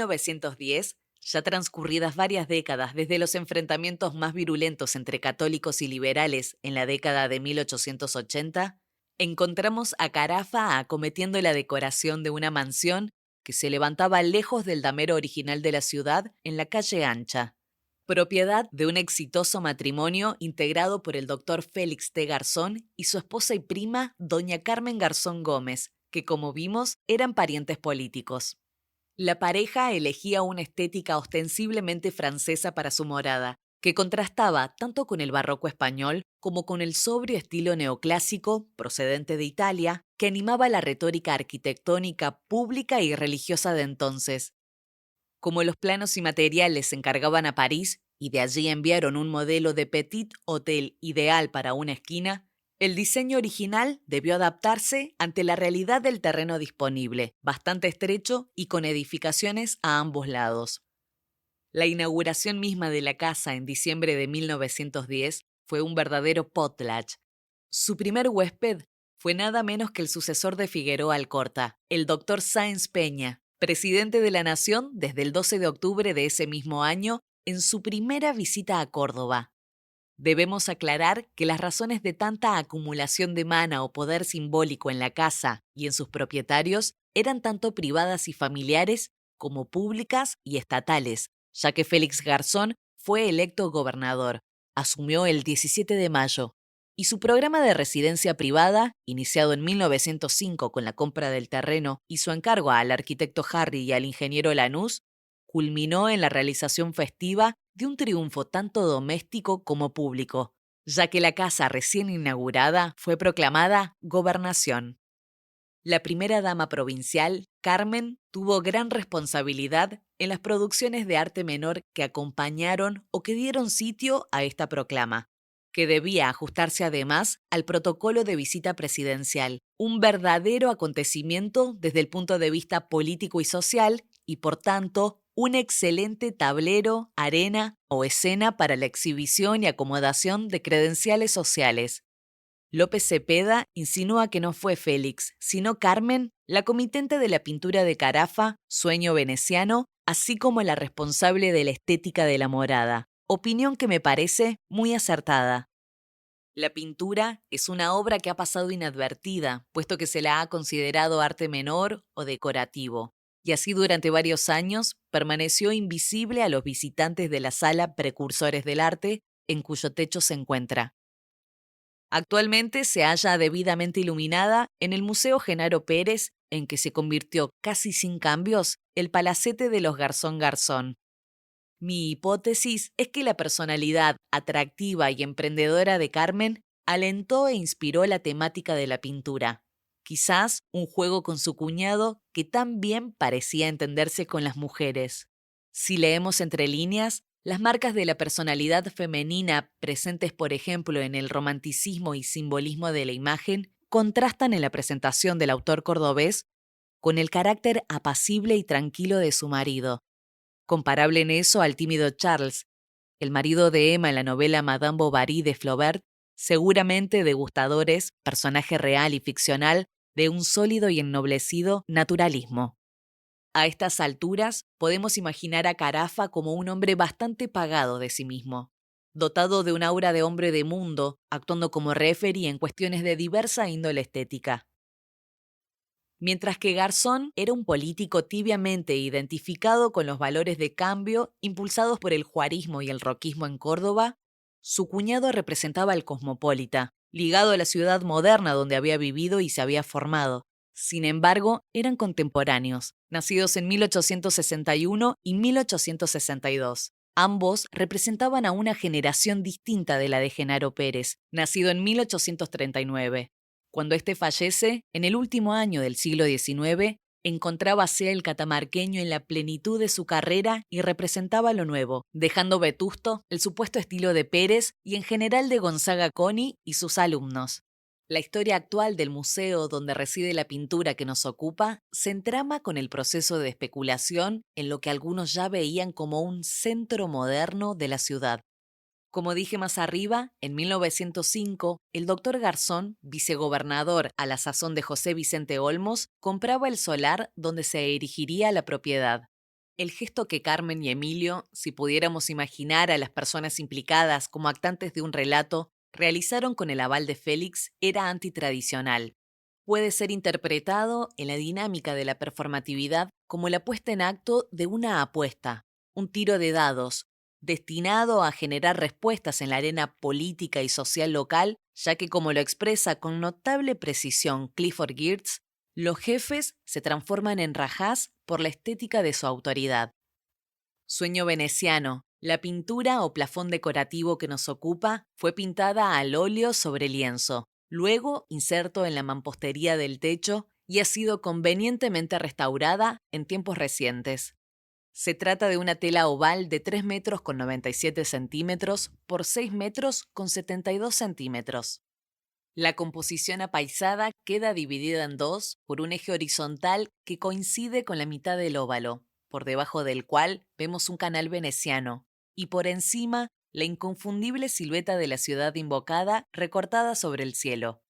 1910, ya transcurridas varias décadas desde los enfrentamientos más virulentos entre católicos y liberales en la década de 1880, encontramos a Carafa acometiendo la decoración de una mansión que se levantaba lejos del damero original de la ciudad en la calle Ancha, propiedad de un exitoso matrimonio integrado por el doctor Félix T. Garzón y su esposa y prima, doña Carmen Garzón Gómez, que como vimos eran parientes políticos. La pareja elegía una estética ostensiblemente francesa para su morada, que contrastaba tanto con el barroco español como con el sobrio estilo neoclásico, procedente de Italia, que animaba la retórica arquitectónica pública y religiosa de entonces. Como los planos y materiales se encargaban a París, y de allí enviaron un modelo de petit hotel ideal para una esquina, el diseño original debió adaptarse ante la realidad del terreno disponible, bastante estrecho y con edificaciones a ambos lados. La inauguración misma de la casa en diciembre de 1910 fue un verdadero potlatch. Su primer huésped fue nada menos que el sucesor de Figueroa Alcorta, el doctor Sáenz Peña, presidente de la Nación desde el 12 de octubre de ese mismo año en su primera visita a Córdoba. Debemos aclarar que las razones de tanta acumulación de mana o poder simbólico en la casa y en sus propietarios eran tanto privadas y familiares como públicas y estatales, ya que Félix Garzón fue electo gobernador, asumió el 17 de mayo, y su programa de residencia privada, iniciado en 1905 con la compra del terreno y su encargo al arquitecto Harry y al ingeniero Lanús, culminó en la realización festiva de un triunfo tanto doméstico como público, ya que la casa recién inaugurada fue proclamada gobernación. La primera dama provincial, Carmen, tuvo gran responsabilidad en las producciones de arte menor que acompañaron o que dieron sitio a esta proclama, que debía ajustarse además al protocolo de visita presidencial, un verdadero acontecimiento desde el punto de vista político y social y, por tanto, un excelente tablero, arena o escena para la exhibición y acomodación de credenciales sociales. López Cepeda insinúa que no fue Félix, sino Carmen, la comitente de la pintura de Carafa, Sueño veneciano, así como la responsable de la estética de la morada, opinión que me parece muy acertada. La pintura es una obra que ha pasado inadvertida, puesto que se la ha considerado arte menor o decorativo, y así durante varios años permaneció invisible a los visitantes de la sala Precursores del Arte, en cuyo techo se encuentra. Actualmente se halla debidamente iluminada en el Museo Genaro Pérez, en que se convirtió casi sin cambios el palacete de los Garzón Garzón. Mi hipótesis es que la personalidad atractiva y emprendedora de Carmen alentó e inspiró la temática de la pintura. Quizás un juego con su cuñado que tan bien parecía entenderse con las mujeres. Si leemos entre líneas, las marcas de la personalidad femenina presentes, por ejemplo, en el romanticismo y simbolismo de la imagen, contrastan en la presentación del autor cordobés con el carácter apacible y tranquilo de su marido, comparable en eso al tímido Charles, el marido de Emma en la novela Madame Bovary de Flaubert, seguramente degustadores, personaje real y ficcional, de un sólido y ennoblecido naturalismo. A estas alturas, podemos imaginar a Carafa como un hombre bastante pagado de sí mismo, dotado de un aura de hombre de mundo, actuando como referee en cuestiones de diversa índole estética. Mientras que Garzón era un político tibiamente identificado con los valores de cambio impulsados por el juarismo y el roquismo en Córdoba, su cuñado representaba al cosmopolita, ligado a la ciudad moderna donde había vivido y se había formado. Sin embargo, eran contemporáneos, nacidos en 1861 y 1862. Ambos representaban a una generación distinta de la de Genaro Pérez, nacido en 1839. Cuando éste fallece, en el último año del siglo XIX, encontrábase el catamarqueño en la plenitud de su carrera y representaba lo nuevo, dejando vetusto el supuesto estilo de Pérez y en general de Gonzaga Coni y sus alumnos. La historia actual del museo donde reside la pintura que nos ocupa se entrama con el proceso de especulación en lo que algunos ya veían como un centro moderno de la ciudad. Como dije más arriba, en 1905, el doctor Garzón, vicegobernador a la sazón de José Vicente Olmos, compraba el solar donde se erigiría la propiedad. El gesto que Carmen y Emilio, si pudiéramos imaginar a las personas implicadas como actantes de un relato, realizaron con el aval de Félix era antitradicional. Puede ser interpretado en la dinámica de la performatividad como la puesta en acto de una apuesta, un tiro de dados, destinado a generar respuestas en la arena política y social local, ya que como lo expresa con notable precisión Clifford Geertz, los jefes se transforman en rajás por la estética de su autoridad. Sueño veneciano. La pintura o plafón decorativo que nos ocupa fue pintada al óleo sobre lienzo, luego inserto en la mampostería del techo y ha sido convenientemente restaurada en tiempos recientes. Se trata de una tela oval de 3 metros con 97 centímetros por 6 metros con 72 centímetros. La composición apaisada queda dividida en dos por un eje horizontal que coincide con la mitad del óvalo, por debajo del cual vemos un canal veneciano, y por encima la inconfundible silueta de la ciudad invocada recortada sobre el cielo.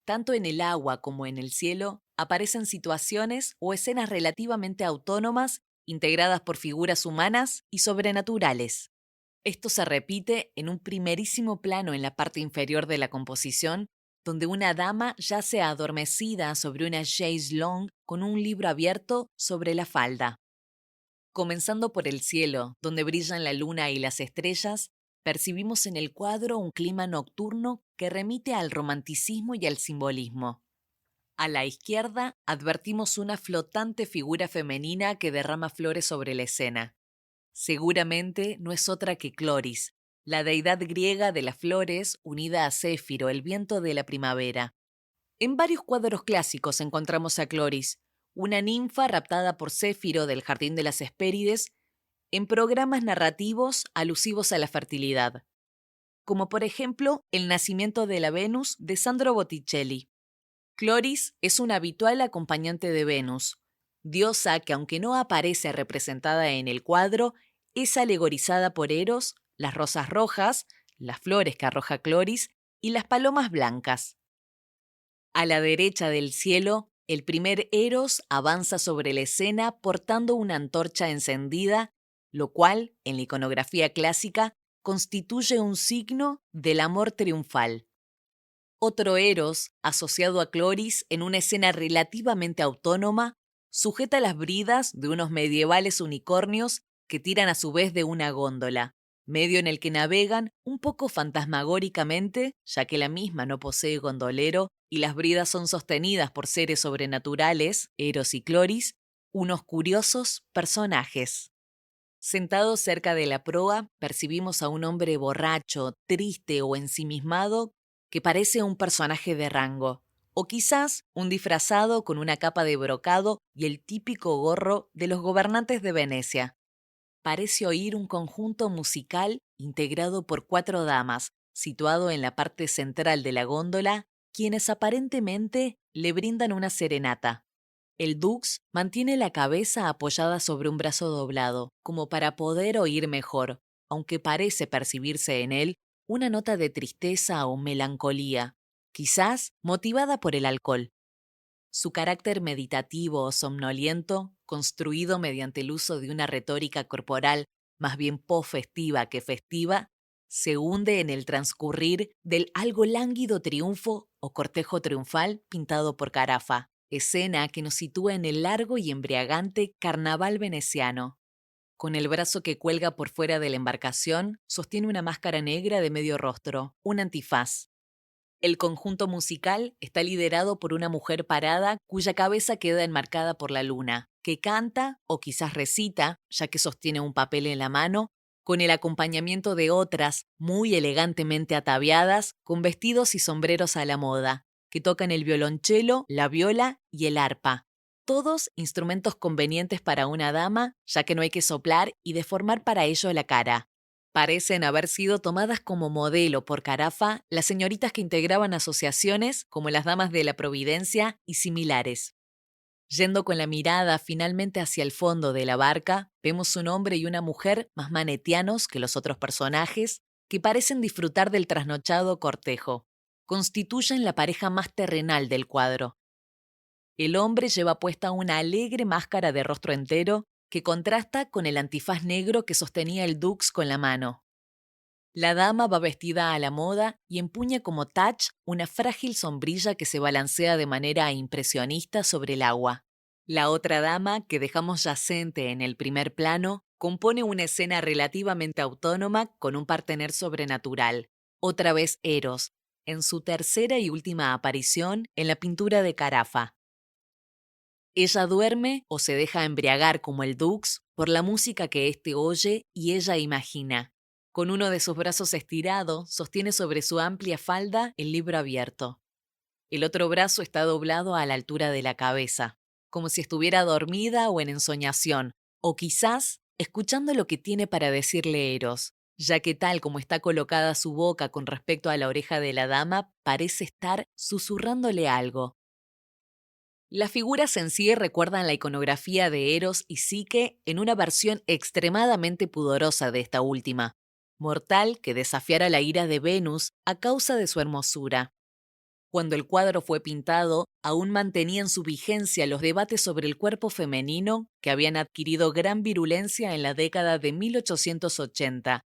Tanto en el agua como en el cielo aparecen situaciones o escenas relativamente autónomas integradas por figuras humanas y sobrenaturales. Esto se repite en un primerísimo plano en la parte inferior de la composición, donde una dama yace adormecida sobre una chaise longue con un libro abierto sobre la falda. Comenzando por el cielo, donde brillan la luna y las estrellas, percibimos en el cuadro un clima nocturno que remite al romanticismo y al simbolismo. A la izquierda advertimos una flotante figura femenina que derrama flores sobre la escena. Seguramente no es otra que Cloris, la deidad griega de las flores unida a Céfiro, el viento de la primavera. En varios cuadros clásicos encontramos a Cloris, una ninfa raptada por Céfiro del Jardín de las Hespérides, en programas narrativos alusivos a la fertilidad, como por ejemplo El nacimiento de la Venus de Sandro Botticelli. Cloris es un habitual acompañante de Venus, diosa que aunque no aparece representada en el cuadro, es alegorizada por Eros, las rosas rojas, las flores que arroja Cloris y las palomas blancas. A la derecha del cielo, el primer Eros avanza sobre la escena portando una antorcha encendida, lo cual, en la iconografía clásica, constituye un signo del amor triunfal. Otro Eros, asociado a Cloris en una escena relativamente autónoma, sujeta las bridas de unos medievales unicornios que tiran a su vez de una góndola, medio en el que navegan un poco fantasmagóricamente, ya que la misma no posee gondolero y las bridas son sostenidas por seres sobrenaturales, Eros y Cloris, unos curiosos personajes. Sentados cerca de la proa, percibimos a un hombre borracho, triste o ensimismado que parece un personaje de rango, o quizás un disfrazado con una capa de brocado y el típico gorro de los gobernantes de Venecia. Parece oír un conjunto musical integrado por 4 damas, situado en la parte central de la góndola, quienes aparentemente le brindan una serenata. El dux mantiene la cabeza apoyada sobre un brazo doblado, como para poder oír mejor, aunque parece percibirse en él una nota de tristeza o melancolía, quizás motivada por el alcohol. Su carácter meditativo o somnoliento, construido mediante el uso de una retórica corporal más bien post-festiva que festiva, se hunde en el transcurrir del algo lánguido triunfo o cortejo triunfal pintado por Carafa, escena que nos sitúa en el largo y embriagante carnaval veneciano. Con el brazo que cuelga por fuera de la embarcación, sostiene una máscara negra de medio rostro, un antifaz. El conjunto musical está liderado por una mujer parada cuya cabeza queda enmarcada por la luna, que canta o quizás recita, ya que sostiene un papel en la mano, con el acompañamiento de otras muy elegantemente ataviadas, con vestidos y sombreros a la moda, que tocan el violonchelo, la viola y el arpa. Todos instrumentos convenientes para una dama, ya que no hay que soplar y deformar para ello la cara. Parecen haber sido tomadas como modelo por Carafa las señoritas que integraban asociaciones como las Damas de la Providencia y similares. Yendo con la mirada finalmente hacia el fondo de la barca, vemos un hombre y una mujer más manetianos que los otros personajes, que parecen disfrutar del trasnochado cortejo. Constituyen la pareja más terrenal del cuadro. El hombre lleva puesta una alegre máscara de rostro entero que contrasta con el antifaz negro que sostenía el dux con la mano. La dama va vestida a la moda y empuña como touch una frágil sombrilla que se balancea de manera impresionista sobre el agua. La otra dama, que dejamos yacente en el primer plano, compone una escena relativamente autónoma con un partener sobrenatural. Otra vez Eros, en su tercera y última aparición en la pintura de Carafa. Ella duerme o se deja embriagar como el dux por la música que éste oye y ella imagina. Con uno de sus brazos estirado, sostiene sobre su amplia falda el libro abierto. El otro brazo está doblado a la altura de la cabeza, como si estuviera dormida o en ensoñación, o quizás escuchando lo que tiene para decirle Eros, ya que tal como está colocada su boca con respecto a la oreja de la dama, parece estar susurrándole algo. Las figuras en sí recuerdan la iconografía de Eros y Psique en una versión extremadamente pudorosa de esta última, mortal que desafiara la ira de Venus a causa de su hermosura. Cuando el cuadro fue pintado, aún mantenían su vigencia los debates sobre el cuerpo femenino que habían adquirido gran virulencia en la década de 1880.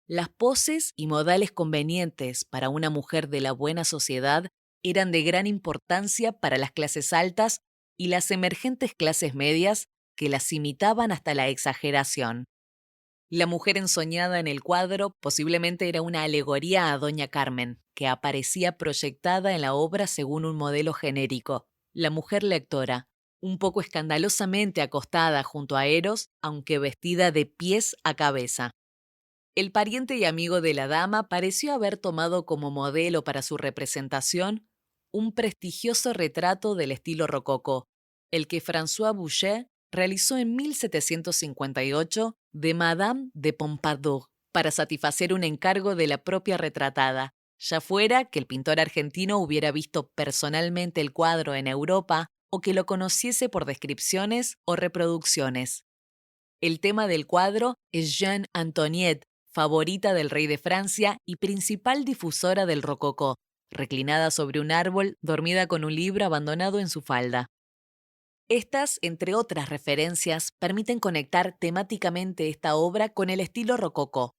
Las poses y modales convenientes para una mujer de la buena sociedad eran de gran importancia para las clases altas y las emergentes clases medias que las imitaban hasta la exageración. La mujer ensoñada en el cuadro posiblemente era una alegoría a Doña Carmen, que aparecía proyectada en la obra según un modelo genérico, la mujer lectora, un poco escandalosamente acostada junto a Eros, aunque vestida de pies a cabeza. El pariente y amigo de la dama pareció haber tomado como modelo para su representación un prestigioso retrato del estilo rococó, el que François Boucher realizó en 1758 de Madame de Pompadour para satisfacer un encargo de la propia retratada, ya fuera que el pintor argentino hubiera visto personalmente el cuadro en Europa o que lo conociese por descripciones o reproducciones. El tema del cuadro es Jeanne Antoniette, favorita del rey de Francia y principal difusora del rococó, reclinada sobre un árbol, dormida con un libro abandonado en su falda. Estas, entre otras referencias, permiten conectar temáticamente esta obra con el estilo rococó,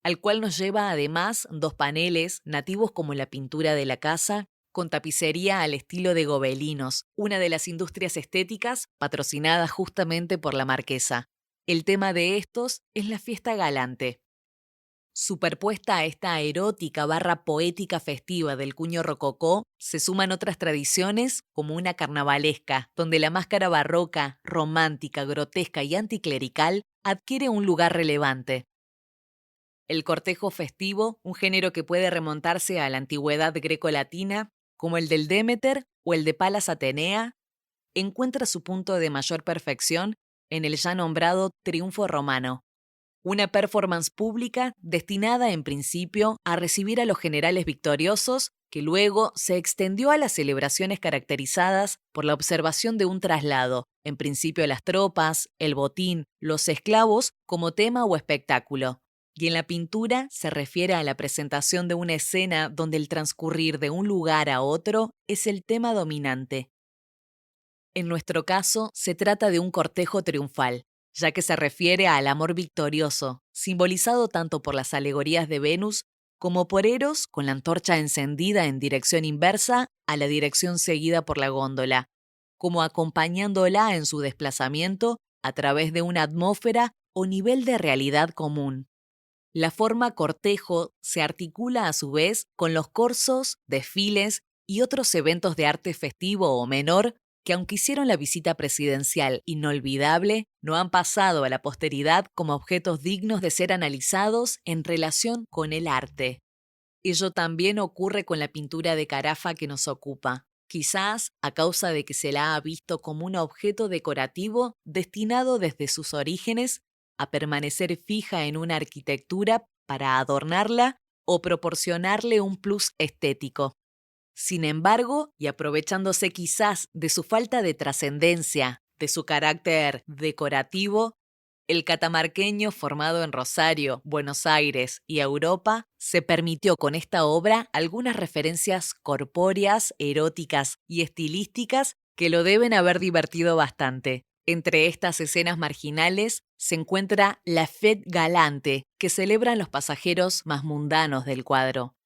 al cual nos lleva además dos paneles nativos como la pintura de la casa, con tapicería al estilo de gobelinos, una de las industrias estéticas patrocinadas justamente por la marquesa. El tema de estos es la fiesta galante. Superpuesta a esta erótica barra poética festiva del cuño rococó, se suman otras tradiciones como una carnavalesca, donde la máscara barroca, romántica, grotesca y anticlerical adquiere un lugar relevante. El cortejo festivo, un género que puede remontarse a la antigüedad grecolatina, como el del Démeter o el de Palas Atenea, encuentra su punto de mayor perfección en el ya nombrado Triunfo Romano, una performance pública destinada en principio a recibir a los generales victoriosos, que luego se extendió a las celebraciones caracterizadas por la observación de un traslado, en principio las tropas, el botín, los esclavos como tema o espectáculo. Y en la pintura se refiere a la presentación de una escena donde el transcurrir de un lugar a otro es el tema dominante. En nuestro caso, se trata de un cortejo triunfal, ya que se refiere al amor victorioso, simbolizado tanto por las alegorías de Venus como por Eros con la antorcha encendida en dirección inversa a la dirección seguida por la góndola, como acompañándola en su desplazamiento a través de una atmósfera o nivel de realidad común. La forma cortejo se articula a su vez con los corsos, desfiles y otros eventos de arte festivo o menor que, aunque hicieron la visita presidencial inolvidable, no han pasado a la posteridad como objetos dignos de ser analizados en relación con el arte. Ello también ocurre con la pintura de Carafa que nos ocupa, quizás a causa de que se la ha visto como un objeto decorativo destinado desde sus orígenes a permanecer fija en una arquitectura para adornarla o proporcionarle un plus estético. Sin embargo, y aprovechándose quizás de su falta de trascendencia, de su carácter decorativo, el catamarqueño formado en Rosario, Buenos Aires y Europa se permitió con esta obra algunas referencias corpóreas, eróticas y estilísticas que lo deben haber divertido bastante. Entre estas escenas marginales se encuentra la Fête Galante, que celebran los pasajeros más mundanos del cuadro.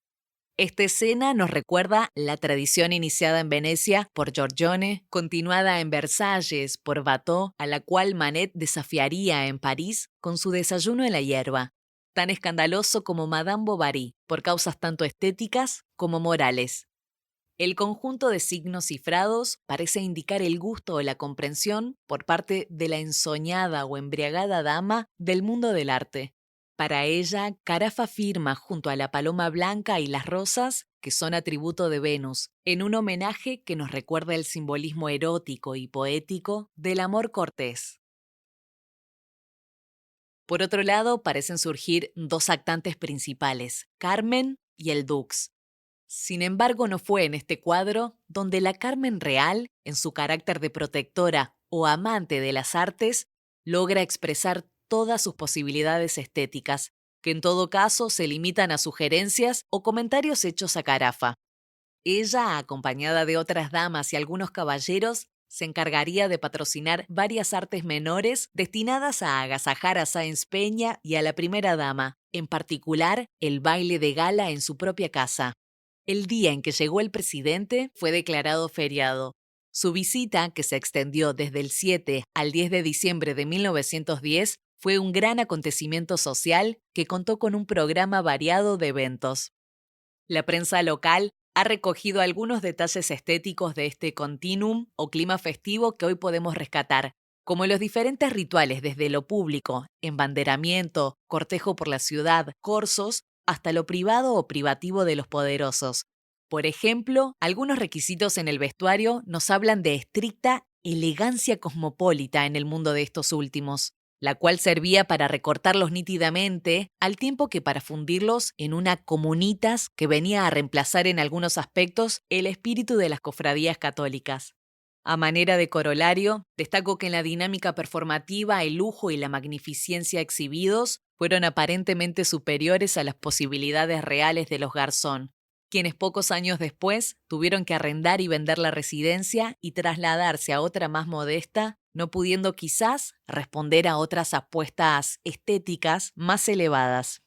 Esta escena nos recuerda la tradición iniciada en Venecia por Giorgione, continuada en Versalles por Watteau, a la cual Manet desafiaría en París con su desayuno en la hierba, tan escandaloso como Madame Bovary, por causas tanto estéticas como morales. El conjunto de signos cifrados parece indicar el gusto o la comprensión por parte de la ensoñada o embriagada dama del mundo del arte. Para ella, Carafa firma junto a la paloma blanca y las rosas, que son atributo de Venus, en un homenaje que nos recuerda el simbolismo erótico y poético del amor cortés. Por otro lado, parecen surgir dos actantes principales, Carmen y el Dux. Sin embargo, no fue en este cuadro donde la Carmen real, en su carácter de protectora o amante de las artes, logra expresar todas sus posibilidades estéticas, que en todo caso se limitan a sugerencias o comentarios hechos a Carafa. Ella, acompañada de otras damas y algunos caballeros, se encargaría de patrocinar varias artes menores destinadas a agasajar a Sáenz Peña y a la primera dama, en particular el baile de gala en su propia casa. El día en que llegó el presidente fue declarado feriado. Su visita, que se extendió desde el 7 al 10 de diciembre de 1910, fue un gran acontecimiento social que contó con un programa variado de eventos. La prensa local ha recogido algunos detalles estéticos de este continuum o clima festivo que hoy podemos rescatar, como los diferentes rituales desde lo público, embanderamiento, cortejo por la ciudad, corsos, hasta lo privado o privativo de los poderosos. Por ejemplo, algunos requisitos en el vestuario nos hablan de estricta elegancia cosmopolita en el mundo de estos últimos, la cual servía para recortarlos nítidamente, al tiempo que para fundirlos en una comunitas que venía a reemplazar en algunos aspectos el espíritu de las cofradías católicas. A manera de corolario, destaco que en la dinámica performativa el lujo y la magnificencia exhibidos fueron aparentemente superiores a las posibilidades reales de los Garzón, quienes pocos años después tuvieron que arrendar y vender la residencia y trasladarse a otra más modesta, no pudiendo quizás responder a otras apuestas estéticas más elevadas.